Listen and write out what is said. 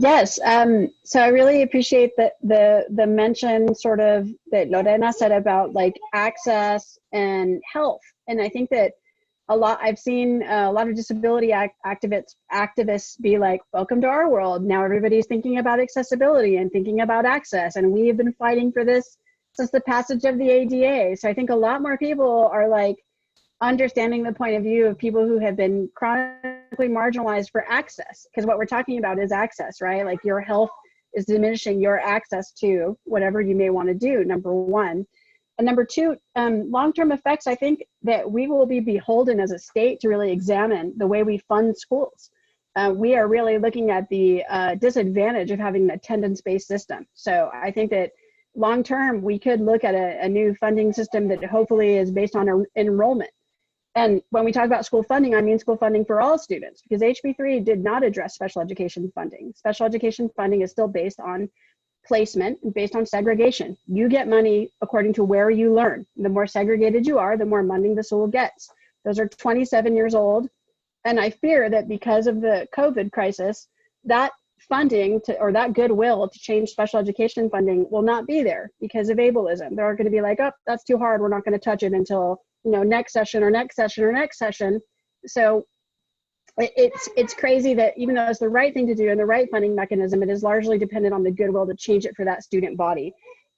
Yes, so I really appreciate the mention sort of that Lorena said about like access and health. And I think that I've seen a lot of disability activists be like, welcome to our world. Now everybody's thinking about accessibility and thinking about access. And we have been fighting for this since the passage of the ADA. So I think a lot more people are like understanding the point of view of people who have been chronically marginalized for access. Because what we're talking about is access, right? Like your health is diminishing your access to whatever you may want to do, number one. And number two, long-term effects, I think that we will be beholden as a state to really examine the way we fund schools. We are really looking at the disadvantage of having an attendance-based system. So I think that long-term, we could look at a new funding system that hopefully is based on enrollment. And when we talk about school funding, I mean school funding for all students, because HB3 did not address special education funding. Special education funding is still based on placement and based on segregation. You get money according to where you learn. The more segregated you are, the more money the school gets. Those are 27 years old. And I fear that because of the COVID crisis, that funding or that goodwill to change special education funding will not be there because of ableism. They're going to be like, oh, that's too hard. We're not going to touch it until, next session or next session or next session. So it's crazy that even though it's the right thing to do and the right funding mechanism, it is largely dependent on the goodwill to change it for that student body.